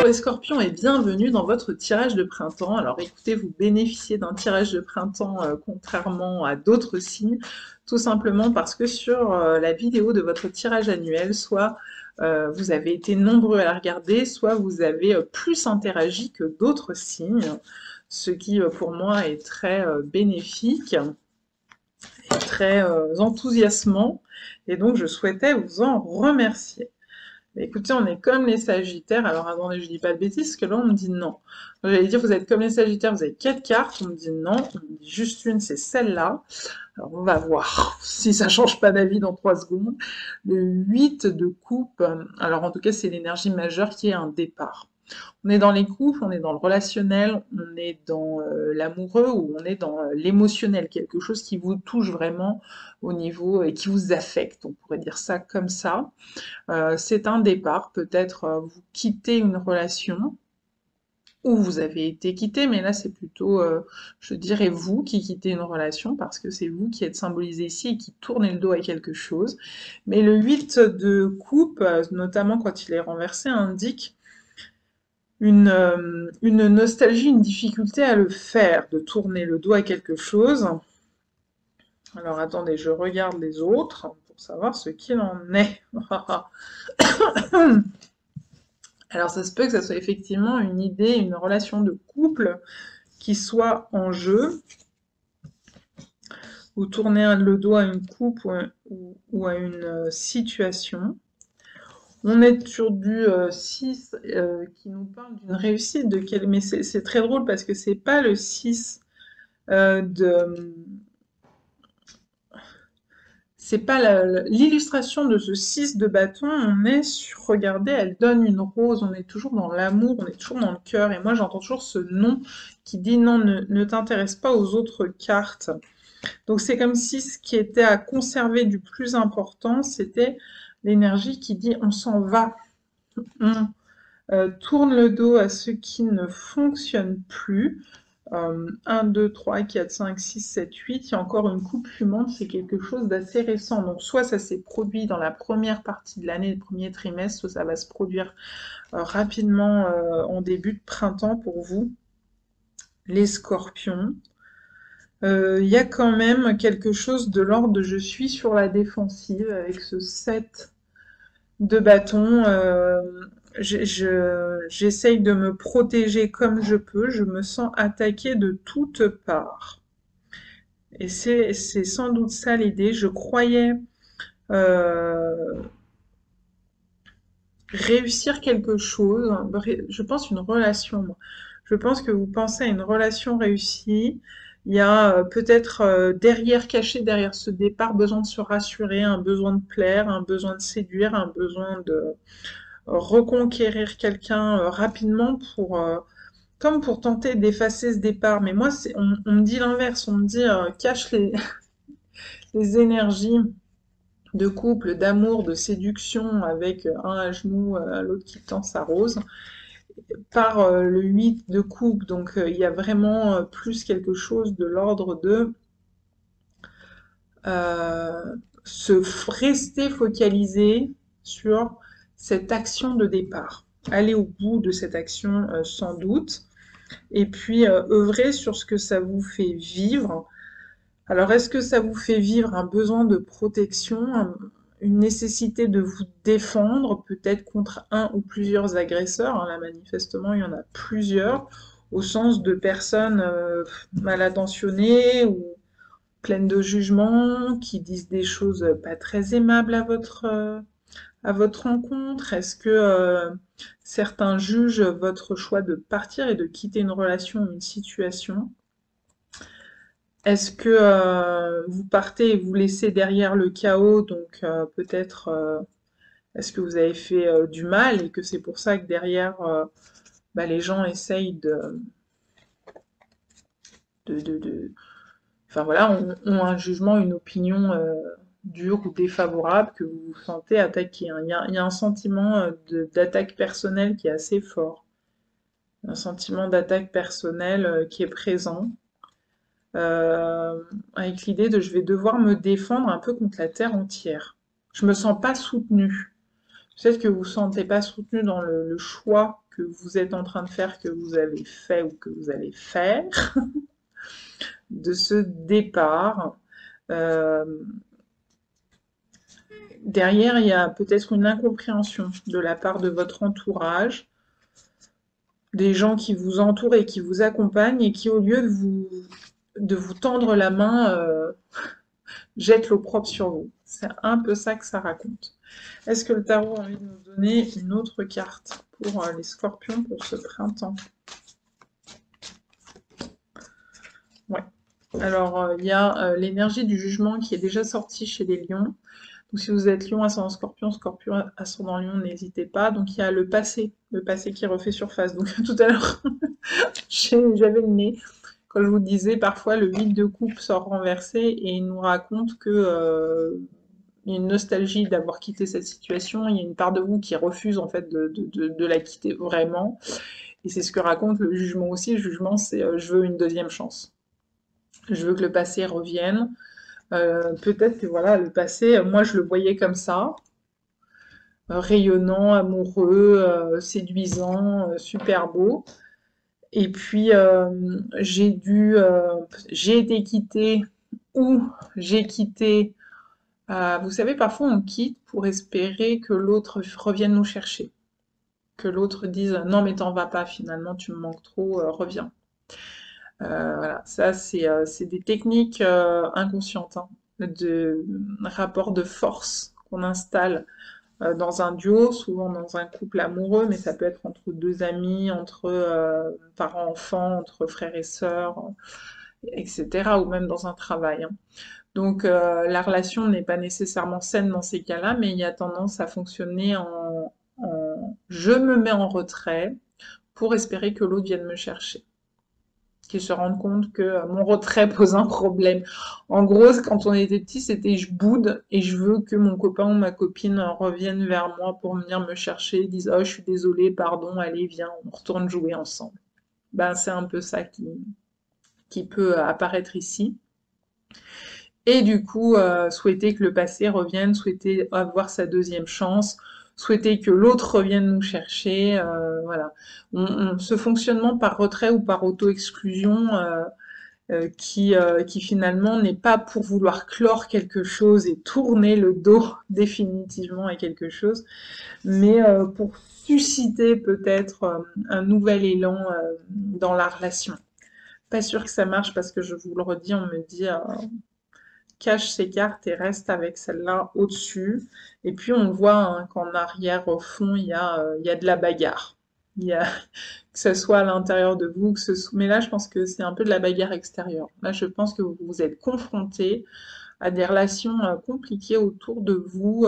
Bonjour les scorpions et bienvenue dans votre tirage de printemps. Alors écoutez, vous bénéficiez d'un tirage de printemps contrairement à d'autres signes, tout simplement parce que sur la vidéo de votre tirage annuel, soit vous avez été nombreux à la regarder, soit vous avez plus interagi que d'autres signes, ce qui pour moi est très bénéfique et très enthousiasmant, et donc je souhaitais vous en remercier. Mais écoutez, on est comme les Sagittaires. Alors attendez, je dis pas de bêtises, parce que là on me dit non. J'allais dire, vous êtes comme les Sagittaires, vous avez 4 cartes. On me dit non, on me dit juste une, c'est celle-là. Alors on va voir si ça change pas d'avis dans 3 secondes. Le 8 de coupe, alors en tout cas c'est l'énergie majeure qui est un départ. On est dans les couples, on est dans le relationnel, on est dans l'amoureux ou on est dans l'émotionnel, quelque chose qui vous touche vraiment au niveau et qui vous affecte, on pourrait dire ça comme ça. C'est un départ, peut-être vous quittez une relation ou vous avez été quitté, mais là c'est plutôt, je dirais, vous qui quittez une relation parce que c'est vous qui êtes symbolisé ici et qui tournez le dos à quelque chose. Mais le 8 de coupe, notamment quand il est renversé, indique une nostalgie, une difficulté à le faire, de tourner le dos à quelque chose. Alors attendez, je regarde les autres pour savoir ce qu'il en est. Alors ça se peut que ça soit effectivement une idée, une relation de couple qui soit en jeu, ou tourner le dos à une coupe ou à une situation. On est sur du 6 qui nous parle d'une réussite, mais c'est très drôle parce que c'est pas le 6 de... C'est pas l'illustration de ce 6 de bâton, on est sur, regardez, elle donne une rose, on est toujours dans l'amour, on est toujours dans le cœur, et moi j'entends toujours ce non qui dit non, ne t'intéresse pas aux autres cartes. Donc c'est comme si ce qui était à conserver du plus important, c'était l'énergie qui dit on s'en va, on tourne le dos à ce qui ne fonctionne plus. 1, 2, 3, 4, 5, 6, 7, 8, il y a encore une coupe fumante, c'est quelque chose d'assez récent. Donc soit ça s'est produit dans la première partie de l'année, le premier trimestre, soit ça va se produire rapidement en début de printemps pour vous, les scorpions. Il y a quand même quelque chose de l'ordre de je suis sur la défensive avec ce 7 de bâton. J'essaye de me protéger comme je peux, je me sens attaquée de toutes parts. Et c'est sans doute ça l'idée. Je croyais réussir quelque chose, je pense une relation, moi. Je pense que vous pensez à une relation réussie. Il y a peut-être derrière, caché derrière ce départ, besoin de se rassurer, un besoin de plaire, un besoin de séduire, un besoin de reconquérir quelqu'un rapidement comme pour tenter d'effacer ce départ. Mais moi, on me dit l'inverse, on me dit cache les énergies de couple, d'amour, de séduction, avec un à genoux, l'autre qui tend sa rose, par le 8 de coupe. Donc il y a vraiment plus quelque chose de l'ordre de rester focalisé sur cette action de départ. Aller au bout de cette action sans doute, et puis œuvrer sur ce que ça vous fait vivre. Alors est-ce que ça vous fait vivre un besoin de protection, une nécessité de vous défendre, peut-être contre un ou plusieurs agresseurs, hein, là manifestement il y en a plusieurs, au sens de personnes mal intentionnées ou pleines de jugement, qui disent des choses pas très aimables à votre rencontre? Est-ce que certains jugent votre choix de partir et de quitter une relation ou une situation? Est-ce que vous partez et vous laissez derrière le chaos, donc peut-être est-ce que vous avez fait du mal et que c'est pour ça que derrière les gens essayent de enfin voilà, ont un jugement, une opinion dure ou défavorable, que vous vous sentez attaqué, hein. Il y a un sentiment d'attaque personnelle qui est assez fort, un sentiment d'attaque personnelle qui est présent, avec l'idée de je vais devoir me défendre un peu contre la terre entière. Je me sens pas soutenue. Peut-être que vous ne vous sentez pas soutenu dans le choix que vous êtes en train de faire, que vous avez fait ou que vous allez faire, de ce départ. Euh, Derrière, il y a peut-être une incompréhension de la part de votre entourage, des gens qui vous entourent et qui vous accompagnent et qui, au lieu de vous tendre la main, jettent l'opprobre sur vous. C'est un peu ça que ça raconte. Est-ce que le tarot a envie de nous donner une autre carte pour les scorpions pour ce printemps? Ouais. Alors, il y a l'énergie du jugement qui est déjà sortie chez les lions. Donc, si vous êtes lion, ascendant scorpion, scorpion, ascendant lion, n'hésitez pas. Donc, il y a le passé qui refait surface. Donc, tout à l'heure, j'avais le nez. Quand je vous disais, parfois, le 8 de coupe sort renversé et il nous raconte que il y a une nostalgie d'avoir quitté cette situation. Il y a une part de vous qui refuse, en fait, de la quitter vraiment. Et c'est ce que raconte le jugement aussi. Le jugement, c'est je veux une deuxième chance. Je veux que le passé revienne. Peut-être que voilà, le passé, moi je le voyais comme ça, rayonnant, amoureux, séduisant, super beau. Et puis j'ai été quittée ou j'ai quitté. Vous savez, parfois on quitte pour espérer que l'autre revienne nous chercher, que l'autre dise non mais t'en vas pas finalement, tu me manques trop, reviens. Voilà, ça c'est des techniques inconscientes, hein, de rapport de force qu'on installe dans un duo, souvent dans un couple amoureux, mais ça peut être entre deux amis, entre parents-enfants, entre frères et sœurs, etc., ou même dans un travail, hein. Donc la relation n'est pas nécessairement saine dans ces cas-là, mais il y a tendance à fonctionner en je me mets en retrait pour espérer que l'autre vienne me chercher, qu'ils se rendent compte que mon retrait pose un problème. En gros, quand on était petit, c'était je boude et je veux que mon copain ou ma copine revienne vers moi pour venir me chercher, disent oh je suis désolée, pardon, allez viens, on retourne jouer ensemble. Ben c'est un peu ça qui peut apparaître ici. Et du coup, souhaiter que le passé revienne, souhaiter avoir sa deuxième chance, souhaiter que l'autre revienne nous chercher, voilà. Ce fonctionnement par retrait ou par auto-exclusion qui finalement n'est pas pour vouloir clore quelque chose et tourner le dos définitivement à quelque chose, mais pour susciter peut-être un nouvel élan dans la relation. Pas sûr que ça marche parce que je vous le redis, on me dit cache ces cartes et reste avec celle-là au-dessus. Et puis on voit hein, qu'en arrière, au fond, il y a de la bagarre. Il y a, que ce soit à l'intérieur de vous, mais là je pense que c'est un peu de la bagarre extérieure. Là je pense que vous êtes confrontés à des relations compliquées autour de vous,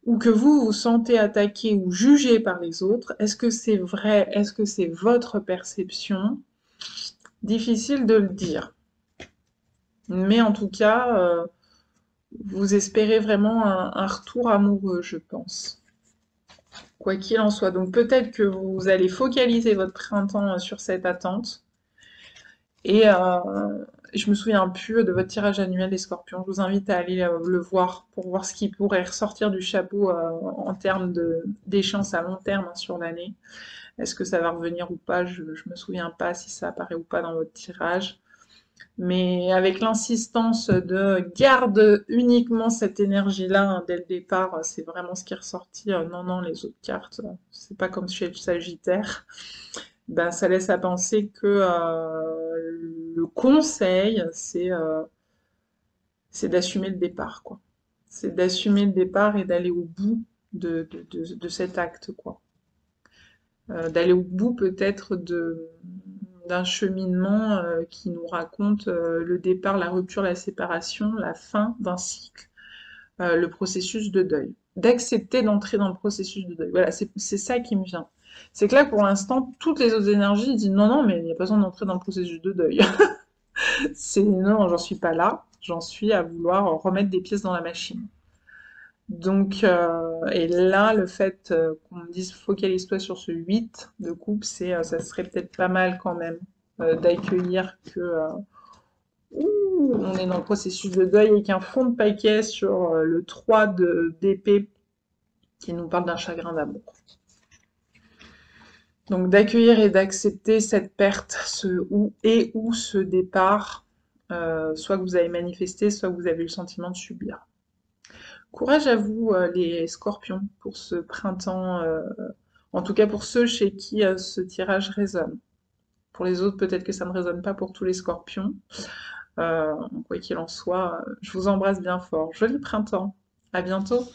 ou que vous vous sentez attaqué ou jugé par les autres. Est-ce que c'est vrai? Est-ce que c'est votre perception? Difficile de le dire. Mais en tout cas, vous espérez vraiment un retour amoureux, je pense. Quoi qu'il en soit. Donc peut-être que vous allez focaliser votre printemps sur cette attente. Et je me souviens plus de votre tirage annuel des Scorpions. Je vous invite à aller le voir pour voir ce qui pourrait ressortir du chapeau en termes d'échéance à long terme hein, sur l'année. Est-ce que ça va revenir ou pas? Je me souviens pas si ça apparaît ou pas dans votre tirage. Mais avec l'insistance de garde uniquement cette énergie-là hein, dès le départ, c'est vraiment ce qui est ressorti. Non, non, les autres cartes, c'est pas comme chez le Sagittaire. Ben, ça laisse à penser que le conseil, c'est d'assumer le départ, quoi. C'est d'assumer le départ et d'aller au bout de cet acte, quoi. D'aller au bout peut-être d'un cheminement qui nous raconte le départ, la rupture, la séparation, la fin d'un cycle, le processus de deuil. D'accepter d'entrer dans le processus de deuil. Voilà, c'est ça qui me vient. C'est que là, pour l'instant, toutes les autres énergies disent non, non, mais il n'y a pas besoin d'entrer dans le processus de deuil. C'est non, j'en suis pas là. J'en suis à vouloir remettre des pièces dans la machine. Donc, et là, le fait qu'on me dise focalise-toi sur ce 8 de coupe, ça serait peut-être pas mal quand même d'accueillir que on est dans le processus de deuil avec un fond de paquet sur le 3 d'épée qui nous parle d'un chagrin d'amour. Donc d'accueillir et d'accepter cette perte, ou ce départ, soit que vous avez manifesté, soit que vous avez eu le sentiment de subir. Courage à vous, les scorpions, pour ce printemps, en tout cas pour ceux chez qui ce tirage résonne. Pour les autres, peut-être que ça ne résonne pas pour tous les scorpions. Quoi qu'il en soit, je vous embrasse bien fort. Joli printemps. À bientôt.